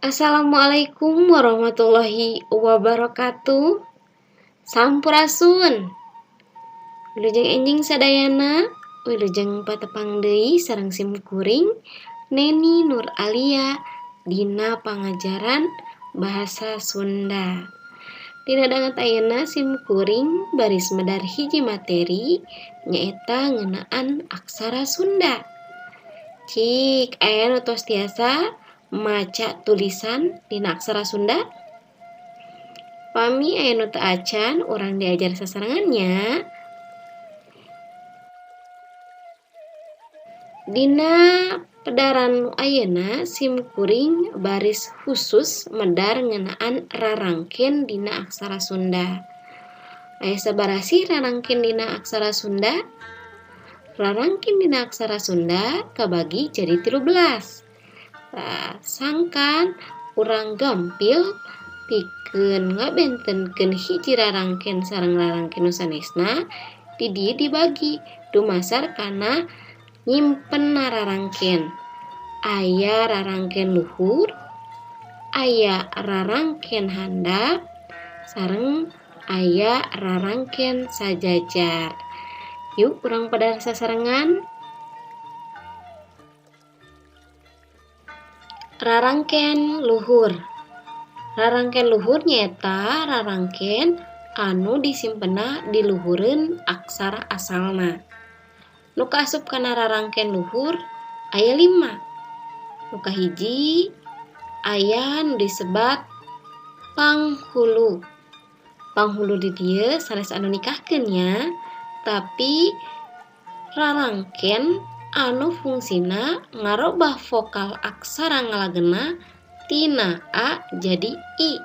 Assalamualaikum warahmatullahi wabarakatuh. Sampurasun. Wilujeng enjing sadayana, wilujeng patepang deui sareng simkuring Neni Nur Alia dina pangajaran bahasa Sunda. Dina danget ayeuna simkuring baris medar hiji materi nyaeta ngeunaan aksara Sunda. Cik aya nu tos tiasa maca tulisan dina aksara Sunda? Pami aya nu teu acan urang diajar sasarengannya. Dina pedaran nu ayeuna simkuring baris khusus medar ngeunaan rarangkeun dina aksara Sunda. Aya sabaraha sih rarangkeun dina aksara Sunda? Rarangkeun dina aksara Sunda kabagi jadi 13. Sangkan urang gampil pikeun ngabentenkeun hiji rarangkeun sareng rarangkeun nu sanesna di dieu dibagi dumasar kana nyimpenna rarangkeun. Aya rarangkeun luhur, aya rarangkeun handap, sareng aya rarangkeun sajajar. Yuk urang pada sasarengan. Rarangkeun luhur. Rarangkeun luhur nyaeta rarangkeun anu disimpenna di luhureun aksara asalna. Nu kaasup kana rarangkeun luhur aya 5. Nu kahiji aya nu disebat panghulu. Panghulu di dieu sanes anu nikahkeun nya, tapi rarangkeun anu fungsina ngarobah vokal aksara ngalageuna tina A jadi I.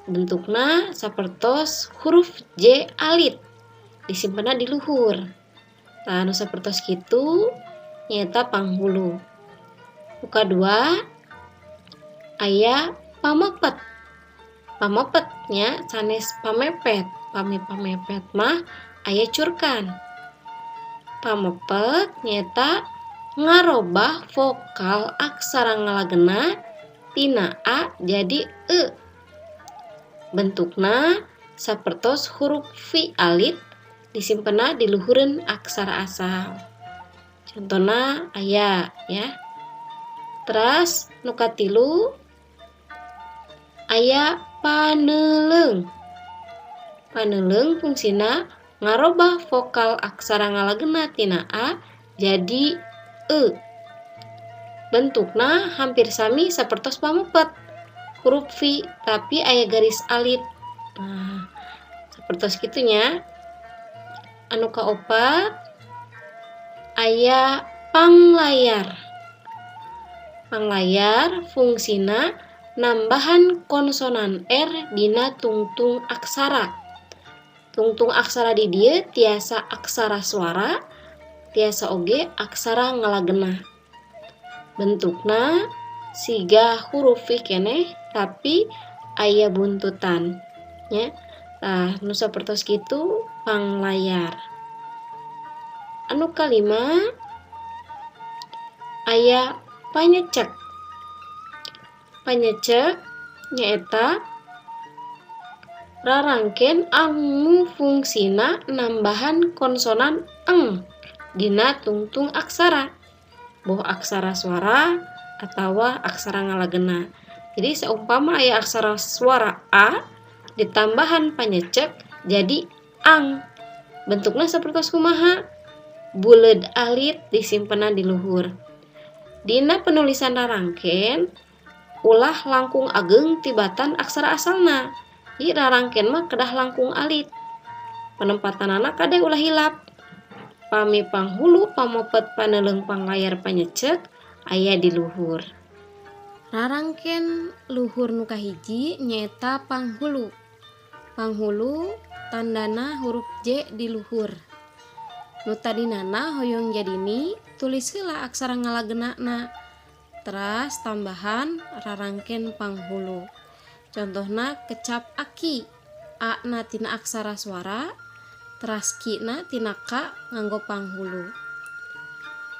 Bentukna sapertos huruf J alit disimpenna di luhur. Anu sapertos kitu nyaeta panghulu. Nu kadua aya pamepet. Pamepet nya sanes pamepet. Pamepet mah aya curkan. Pamepet nyaeta ngarobah vokal aksara ngalageuna tina A jadi E. Bentukna sapertos huruf V alit disimpenna di luhureun aksara asal. Contona aya ya. Teras nu katilu aya paneuleung. Paneuleung fungsina ngarobah vokal aksara ngalageuna tina A jadi E. Bentukna hampir sami sapertos pamepet. Huruf V tapi aya garis alit. Nah, sapertos kitu nya. Anu kaopat aya panglayar. Panglayar fungsina nambahan konsonan R dina tungtung aksara. Tungtung aksara di dieu tiasa aksara suara, tiasa oge aksara ngalageuna. Bentukna siga huruf V keneh tapi aya buntutan nya. Tah nu sapertos kitu panglayar. Anu kalima aya panyecek. Panyecek nyaeta rarangkeun anu fungsina nambahan konsonan eng dina tungtung aksara, boh aksara suara atawa aksara ngalageuna. Jadi saumpama aya aksara suara A ditambahan panyecek jadi ang. Bentukna sapertos kumaha? Buleud alit disimpenna di luhur. Dina penulisan rarangkeun ulah langkung ageng tibatan aksara asalna. Di rarangkeun mah kedah langkung alit. Penempatanana kade ulah hilap. Pami panghulu, pamepet, paneuleung, panglayar, panyecek aya di luhur. Rarangkeun luhur nu kahiji nyaeta panghulu. Panghulu tandana huruf J di luhur. Nu tadinana hoyong jadini tulis heula aksara ngalageunana. Teras tambahan rarangkeun panghulu. Contohna kecap aki. A na tina aksara suara, teras ki na tina ka nganggo panghulu.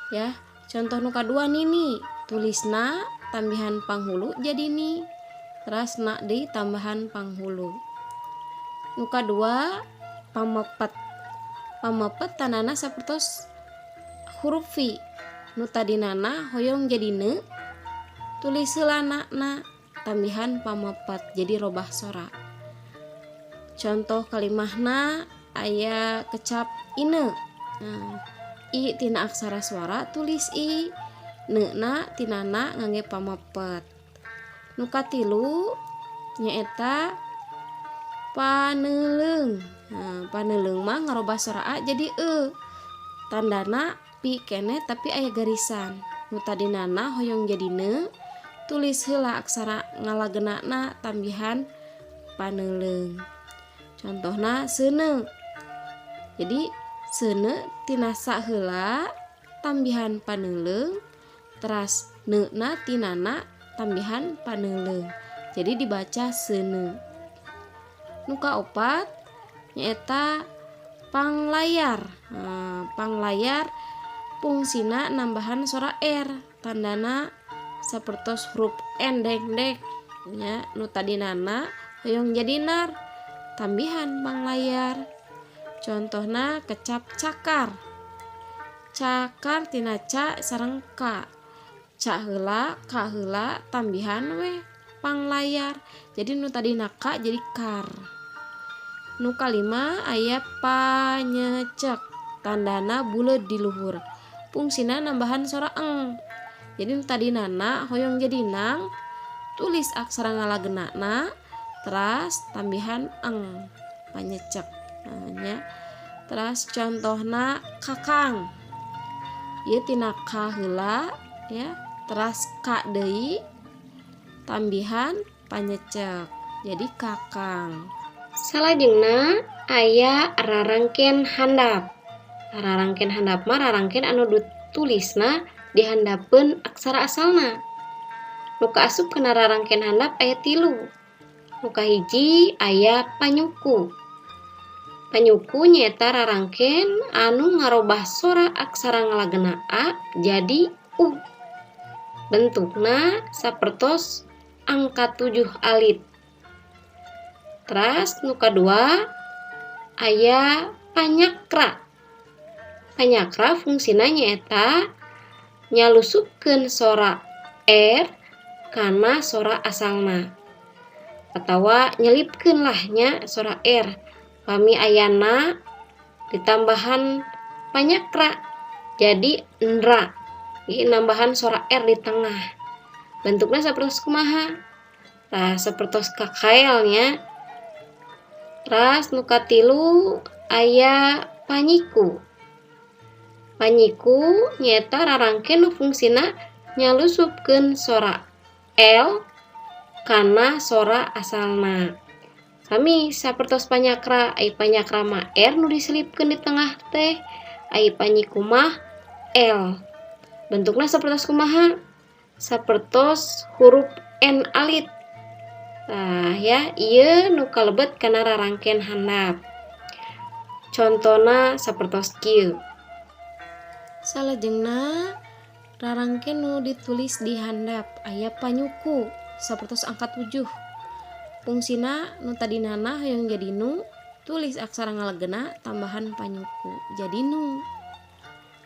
Ya, contoh nu kadua nini, tulisna tambahan panghulu jadi ni. Teras na deui tambahan panghulu. Nu kadua pamepet. Pamepet tandana sapertos huruf fi. Nu tadinana hoyong jadi ne, tulis heula na tambahan pamepet jadi robah sora. Contoh kalimahna aya kecap ine. Nah, i tina aksara suara tulis i, ne na tinana ngangge pamepet. Nu katilu nyaeta paneuleung. Nah, paneuleung mah ngarobah sora a jadi e. Tandana pi kene tapi aya garisan. Nu tadinana hoyong jadi ne, tulis heula aksara ngalageunana tambihan paneuleung. Contohna seuneu. Jadi seuneu tina sa heula tambihan paneuleung, teras neuna tinana tambihan paneuleung. Jadi dibaca seuneu. Nu kaopat nyaeta panglayar. Panglayar fungsina nambahan sora R, tandana sapertos huruf N dek nya. Nu tadinana hoyong jadi nar, tambihan panglayar. Contohna kecap cakar. Cakar tina ca sareng ka. Ca heula, ka heula, tambihan we panglayar. Jadi nu tadina ka jadi kar. Nu kalima aya panyecek. Tandana buleud di luhur. Fungsina nambahan sora eng. Jadi nu tadinana hoyong jadi nang, tulis aksara ngalageunana, teras tambihan eng. Panyecek. Nah, teras contohna kakang. Ieu tina ka heula ya, teras ka deui tambihan panyecek jadi kakang. Salajengna aya rarangkeun handap. Rarangkeun handap mah rarangkeun anu ditulisna di handapeun aksara asalna. Nu kaasup kana rarangkeun handap aya 3. Nu kahiji aya panyuku. Panyuku nyaeta rarangkeun anu ngarobah sora aksara ngalageuna a jadi u. Bentukna sapertos angka 7 alit. Teras nu kadua aya panyakra. Panyakra fungsina nyaeta nyalusupkeun sora R kana sora asalna. Atawa nyelipkeun lah nya sora R. Pami ayana ditambahan panyakra jadi ndra. Ini nambahan sora R di tengah. Bentuknya sapertos kumaha? Nah, sapertos kakael nya. Teras nu katilu aya panyiku. Panyiku nyaeta rarangkeun nu fungsina nyalusupkeun sora L kana sora asalna. Sami sapertos panyakra, ai panyakra mah R nu diselipkeun di tengah teh, ai panyiku mah L. Bentukna sapertos kumaha? Sapertos huruf N alit. Nah ya, ieu nu kalebet kana rarangkeun handap. Contona sapertos kieu. Salajengna rarangkeun nu ditulis di handap aya panyuku sapertos angka 7. Fungsina nu tadinana hoyong jadi nu, tulis aksara ngalageuna tambahan panyuku jadi nu.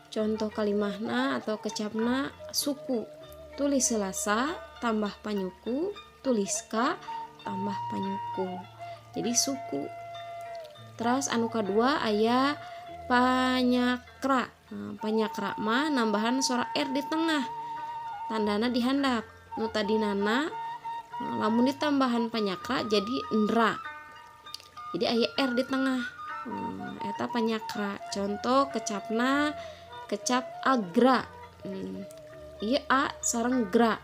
Contoh kalimahna atau kecapna suku. Tulis selasa tambah panyuku, tulis ka tambah panyuku jadi suku. Terus anu kadua aya panyakra. Nah, panyakra mah nambahan sora R di tengah, tandana di handap. Nu tadinana lamun ditambahan panyakra jadi ndra. Jadi aya R di tengah. Eta panyakra. Contoh kecapna kecap agra. Ieu a sareng gra.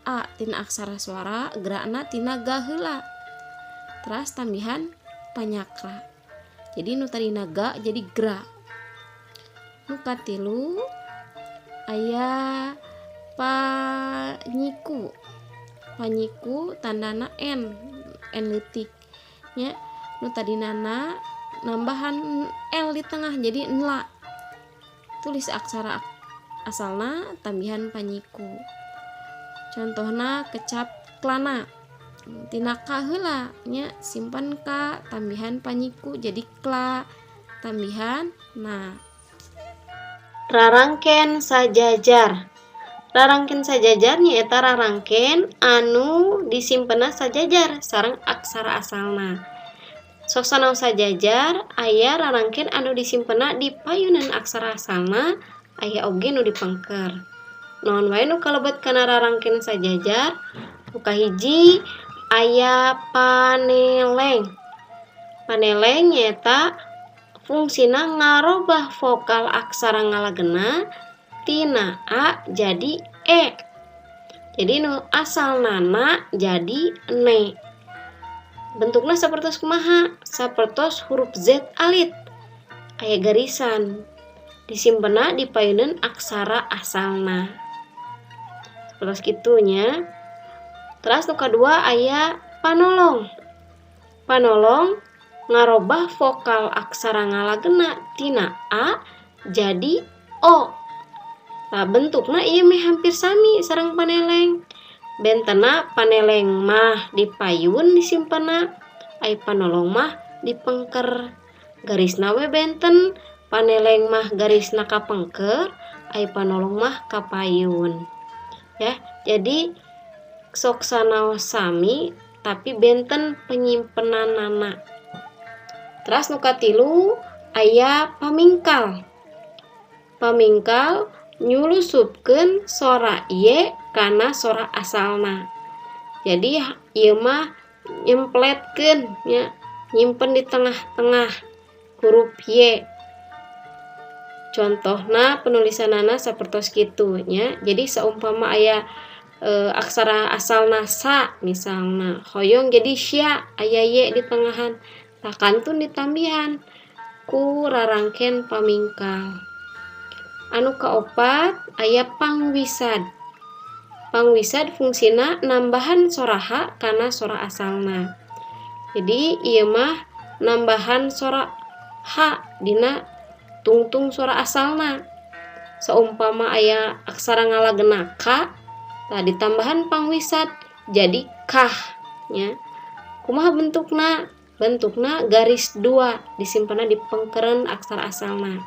A tina aksara suara, grana tina ga heula. Teras tambihan panyakra. Jadi nu tadina ga jadi gra. Nu katilu aya panyiku. Panyiku tandana N leutik nya. Nu tadinana nambahan L di tengah jadi nla. Tulis aksara asalna tambihan panyiku. contohna kecap klana tina ka heula nya simpan ka tambihan panyiku jadi kla tambihan na. Rarangken sajajar. Rarangken sajajar nyaeta rarangken anu disimpena sajajar sareng aksara asalna. Sok sanaos sajajar aya rarangken anu disimpena di payunan aksara asalna, aya oge nu dipengker. Naon wae nu kalebet kana rarangken sajajar? Nu kahiji aya paneleng. Paneleng nyaeta fungsina ngarobah vokal aksara ngalagena tina A jadi E. Jadi nu asal nana jadi ne. Bentukna sapertos kumaha? Sapertos huruf Z alit. Aya garisan. Disimpena di payunan aksara asalna. Sapertos kitunya. Terus nu kadua aya panolong. Panolong ngarobah vokal aksara ngalagena tina A jadi O. Nah, bentukna ieu meh hampir sami sareng paneleng. Bentena paneleng mah di payun disimpena, ai panolong mah dipengker. Garisna we benten, paneleng mah garisna kapengker, ai panolong mah kapayun. Ya, jadi sok sanaos sami tapi benten penyimpenanana. Terus nu katilu aya pamingkal. Pamingkal nyulusupkeun sora ye kana sora asalna. Jadi ieu mah nyempletkeun nya, nyimpen di tengah-tengah huruf ye. Contohna penulisanana sapertos kitu nya. Jadi saumpama aya aksara asalna sa misalna, hoyong jadi sya, aya ye di tengahan. Tah kantun ditambihan ku rarangken pamingkal. Anu kaopat aya pangwisad. Pangwisad fungsina nambahan sora ha kana sora asalna. Jadi ieu mah nambahan sora ha dina tungtung sora asalna. Saumpama aya aksara ngalagena ka, tah ditambahan pangwisad jadi kah nya. Kumaha bentukna? Bentukna garis 2 disimpena di pengkeren aksara asalna.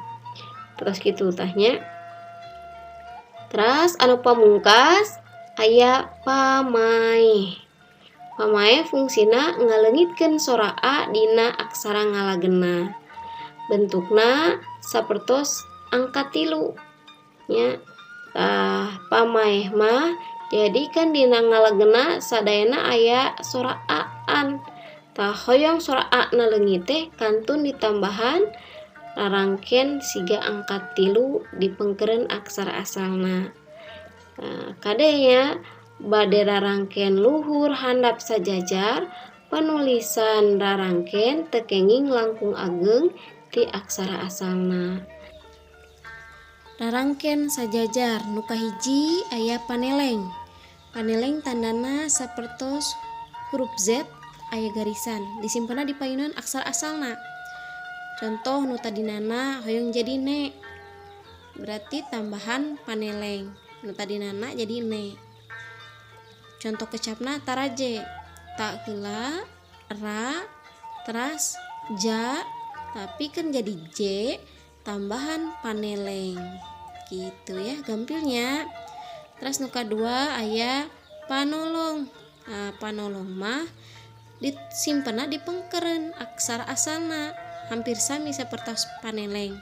Terus gitu tahnya. Terus anu pamungkas aya pamae. Pamae fungsina ngaleungitkeun sora A dina aksara ngalagena. Bentukna sapertos angka 3 nya. Pamae mah jadi kan dina ngalagena sadayana aya sora A-an. Tah hoyong sora A na leungit teh kantun ditambahan rarangken siga angka 3 dipengkeren aksara asalna. Kadenya bade rarangken luhur handap sajajar, penulisan rarangken teu kenging langkung ageng ti aksara asalna. Rarangken sajajar nu kahiji aya paneleng. Paneleng tandana sapertos huruf Z aya garisan, disimpena di payunan aksara asalna. Contoh nu tadinana hoyong jadi ne. Berarti tambahan paneleng. Nu tadinana jadi ne. Contoh kecapna taraje. Ta heula ra teras ja tapi kan jadi j tambahan paneleng. Gitu ya gampilnya. Terus nu kadua aya panolong. Nah, panolong mah disimpena di pengkeren aksara asalna. Hampir sami sapertos paneleng.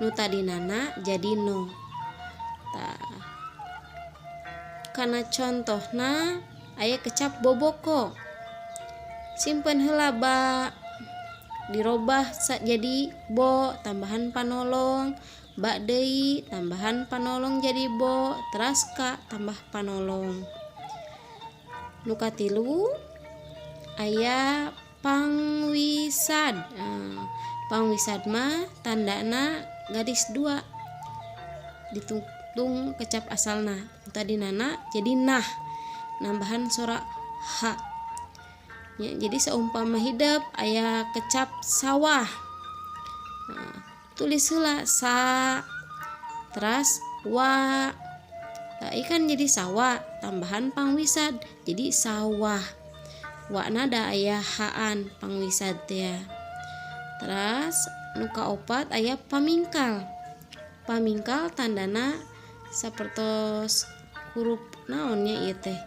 Nu tadinana jadi no. Tah. Kana contohna aya kecap boboko. Simpen heula ba. Dirobah jadi bo tambahan panolong. Ba deui tambahan panolong jadi bo. Teras ka tambah panolong. Nu katilu aya pangwisad. Pangwisad mah tandana garis 2 ditungtung kecap asalna. Tadinana jadi nah, nambahan sora ha ya, jadi seumpama hidup aya kecap sawah. Tulis heula sa teras wa. Ikan jadi sawah tambahan pangwisad jadi sawah. Wakna da aya haan pangwisad teh. Terus nu kaopat aya pamingkal. Pamingkal tandana sapertos huruf naonnya ieu teh.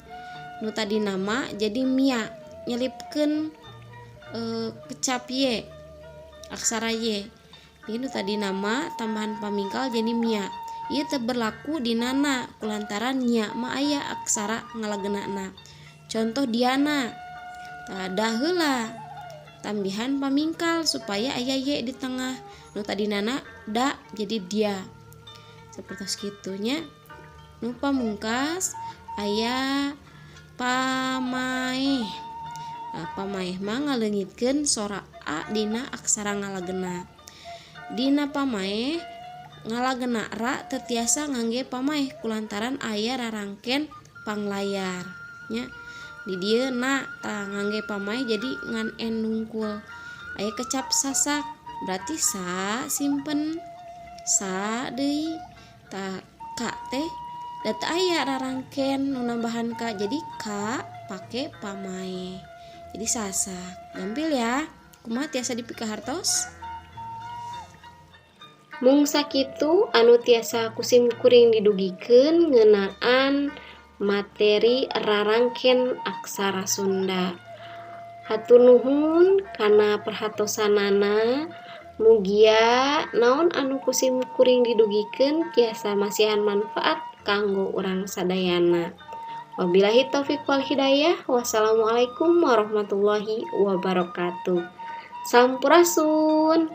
Nu tadi nama jadi mia nyelipkeun kecap ye aksara ye. Ini tadi nama tambahan pamingkal jadi mia. Ieu teu berlaku di nana kulantaran nya mah aya aksara ngalageunana. Contoh Diana. Da heula tambihan pamingkal supaya aya ye di tengah. Nu tadi nana da jadi dia. Seperti kitunya. Nu pamungkas aya pamaeh. Pamaeh mah ngaleungitkeun sora a dina aksara ngalageuna. Dina pamaeh ngalageuna ra teu tiasa ngangge pamaeh kulantaran aya rarangken panglayar nya. Di dieu na tah ngangge pamaeh jadi ngan en nungkul. Aya kecap sasak berarti sa simpen sa deui. Tah ka teh da teu aya rarangken nu nambahan ka jadi ka pake pamaeh. Jadi sasak. Gampil ya. Kumaha tiasa dipikahartos? Mung sakitu anu tiasa kusim kuring didugikeun ngeunaan materi rarangken aksara Sunda. Hatur nuhun kana perhatosanana. Mugia naon anu kusim kuring didugikeun tiasa masihan manfaat kanggo urang sadayana. Wabillahi taufik wal hidayah. Wassalamualaikum warahmatullahi wabarakatuh. Sampurasun.